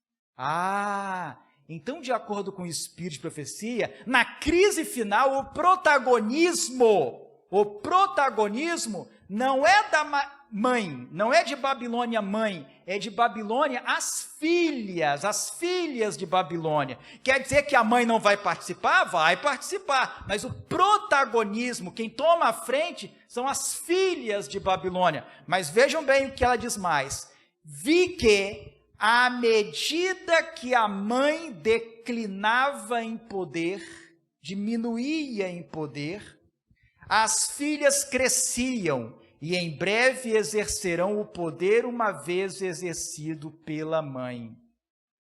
Então, de acordo com o espírito de profecia, na crise final, o protagonismo não é da mãe, não é de Babilônia mãe, é de Babilônia as filhas de Babilônia. Quer dizer que a mãe não vai participar? Vai participar, mas o protagonismo, quem toma a frente, são as filhas de Babilônia. Mas vejam bem o que ela diz mais. Vi que, à medida que a mãe declinava em poder, diminuía em poder, as filhas cresciam e em breve exercerão o poder uma vez exercido pela mãe.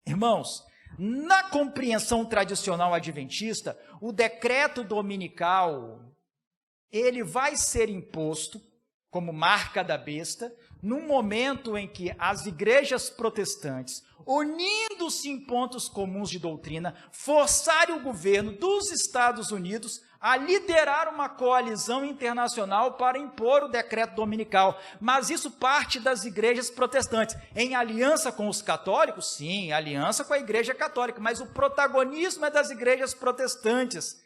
Irmãos, na compreensão tradicional adventista, o decreto dominical, ele vai ser imposto como marca da besta, num momento em que as igrejas protestantes, unindo-se em pontos comuns de doutrina, forçarem o governo dos Estados Unidos a liderar uma coalizão internacional para impor o decreto dominical. Mas isso parte das igrejas protestantes. Em aliança com os católicos? Sim, aliança com a igreja católica, mas o protagonismo é das igrejas protestantes,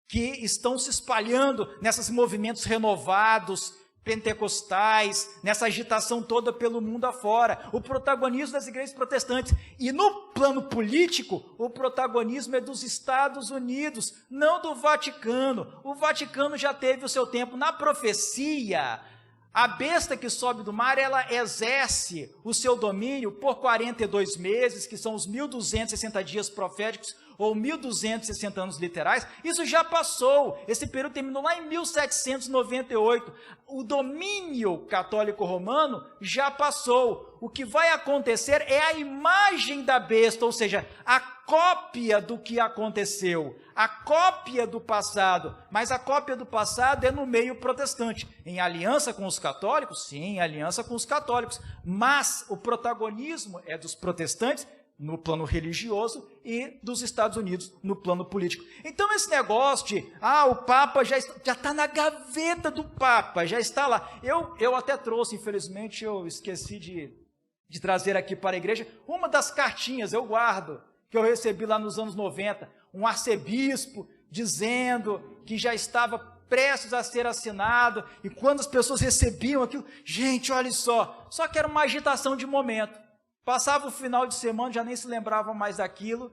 que estão se espalhando nesses movimentos renovados, pentecostais, nessa agitação toda pelo mundo afora. O protagonismo das igrejas protestantes. E no plano político, o protagonismo é dos Estados Unidos, não do Vaticano. O Vaticano já teve o seu tempo. Na profecia, a besta que sobe do mar, ela exerce o seu domínio por 42 meses, que são os 1260 dias proféticos, ou 1260 anos literais. Isso já passou, esse período terminou lá em 1798, o domínio católico romano já passou. O que vai acontecer é a imagem da besta, ou seja, a cópia do que aconteceu, a cópia do passado, mas a cópia do passado é no meio protestante, em aliança com os católicos, sim, em aliança com os católicos, mas o protagonismo é dos protestantes, no plano religioso, e dos Estados Unidos no plano político. Então esse negócio de, o Papa já está na gaveta do Papa, já está lá. Eu até trouxe, infelizmente eu esqueci de trazer aqui para a igreja, uma das cartinhas, eu guardo, que eu recebi lá nos anos 90, um arcebispo dizendo que já estava prestes a ser assinado, e quando as pessoas recebiam aquilo, gente, olha só que era uma agitação de momento. Passava o final de semana, já nem se lembrava mais daquilo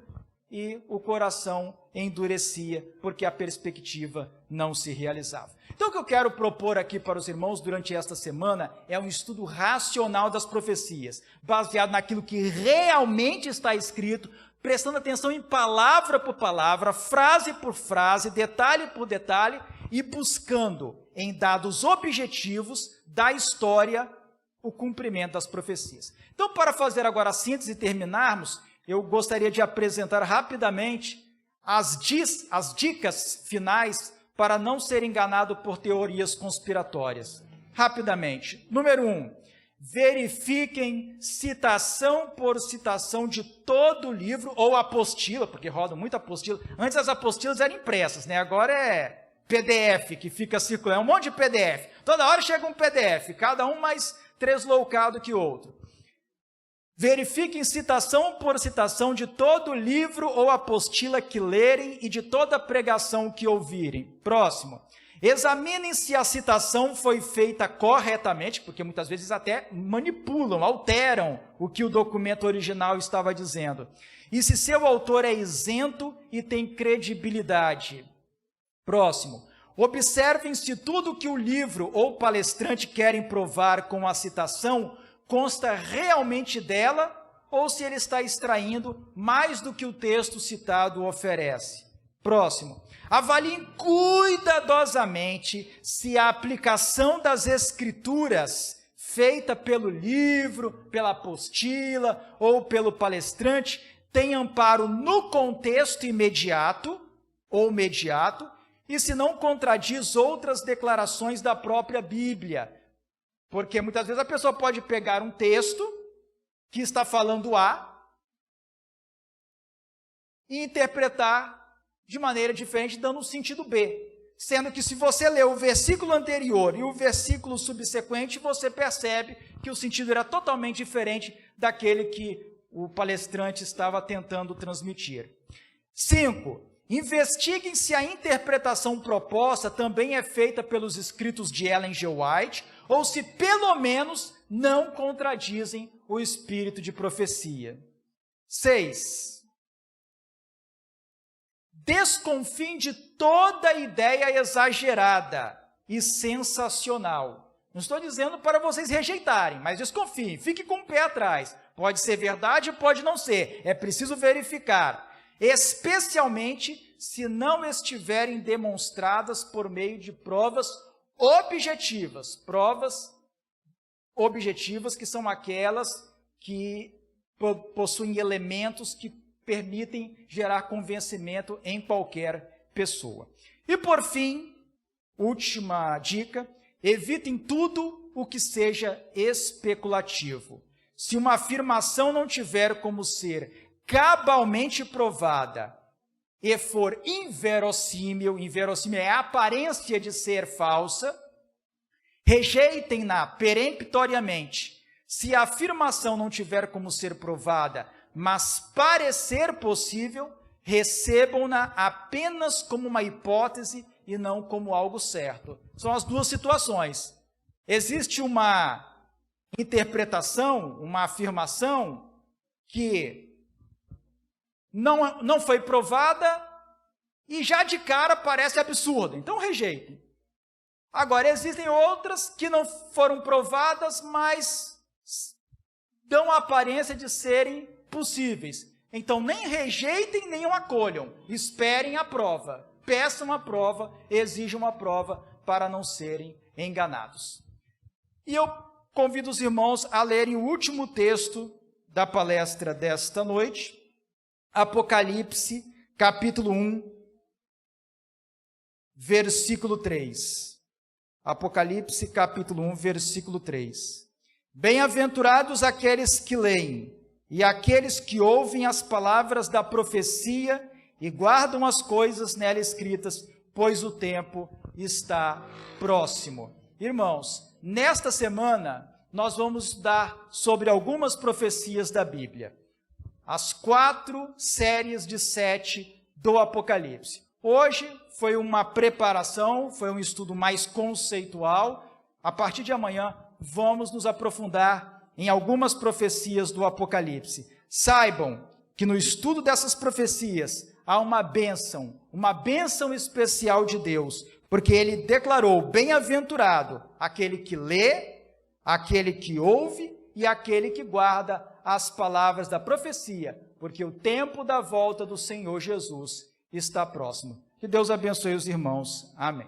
e o coração endurecia, porque a perspectiva não se realizava. Então, o que eu quero propor aqui para os irmãos durante esta semana é um estudo racional das profecias, baseado naquilo que realmente está escrito, prestando atenção em palavra por palavra, frase por frase, detalhe por detalhe, e buscando em dados objetivos da história o cumprimento das profecias. Então, para fazer agora a síntese e terminarmos, eu gostaria de apresentar rapidamente as dicas finais para não ser enganado por teorias conspiratórias. Rapidamente. Número 1, verifiquem citação por citação de todo o livro, ou apostila, porque roda muita apostila. Antes as apostilas eram impressas, né? Agora é PDF, que fica circulando, é um monte de PDF. Toda hora chega um PDF, cada um mais tresloucado que outro. Verifiquem citação por citação de todo livro ou apostila que lerem e de toda pregação que ouvirem. Próximo. Examinem se a citação foi feita corretamente, porque muitas vezes até manipulam, alteram o que o documento original estava dizendo. E se seu autor é isento e tem credibilidade. Próximo. Observem se tudo que o livro ou palestrante querem provar com a citação consta realmente dela ou se ele está extraindo mais do que o texto citado oferece. Próximo. Avaliem cuidadosamente se a aplicação das Escrituras feita pelo livro, pela apostila ou pelo palestrante tem amparo no contexto imediato ou mediato e se não contradiz outras declarações da própria Bíblia. Porque muitas vezes a pessoa pode pegar um texto que está falando A e interpretar de maneira diferente, dando um sentido B. Sendo que se você lê o versículo anterior e o versículo subsequente, você percebe que o sentido era totalmente diferente daquele que o palestrante estava tentando transmitir. 5. Investiguem se a interpretação proposta também é feita pelos escritos de Ellen G. White, ou se pelo menos não contradizem o espírito de profecia. 6. Desconfiem de toda ideia exagerada e sensacional. Não estou dizendo para vocês rejeitarem, mas desconfiem, fique com o pé atrás. Pode ser verdade, pode não ser. É preciso verificar, especialmente se não estiverem demonstradas por meio de provas objetivas. Provas objetivas que são aquelas que possuem elementos que permitem gerar convencimento em qualquer pessoa. E por fim, última dica, evitem tudo o que seja especulativo. Se uma afirmação não tiver como ser cabalmente provada e for inverossímil é a aparência de ser falsa, rejeitem-na peremptoriamente. Se a afirmação não tiver como ser provada, mas parecer possível, recebam-na apenas como uma hipótese e não como algo certo. São as duas situações. Existe uma interpretação, uma afirmação que não foi provada e já de cara parece absurda, então rejeitem. Agora, existem outras que não foram provadas, mas dão a aparência de serem possíveis. Então, nem rejeitem, nem o acolham. Esperem a prova. Peçam a prova, exijam a prova para não serem enganados. E eu convido os irmãos a lerem o último texto da palestra desta noite, Apocalipse, capítulo 1, versículo 3. Apocalipse, capítulo 1, versículo 3. Bem-aventurados aqueles que leem, e aqueles que ouvem as palavras da profecia e guardam as coisas nela escritas, pois o tempo está próximo. Irmãos, nesta semana nós vamos estudar sobre algumas profecias da Bíblia. As 4 séries de 7 do Apocalipse. Hoje foi uma preparação, foi um estudo mais conceitual. A partir de amanhã vamos nos aprofundar em algumas profecias do Apocalipse. Saibam que no estudo dessas profecias há uma bênção especial de Deus, porque ele declarou bem-aventurado aquele que lê, aquele que ouve e aquele que guarda as palavras da profecia, porque o tempo da volta do Senhor Jesus está próximo. Que Deus abençoe os irmãos. Amém.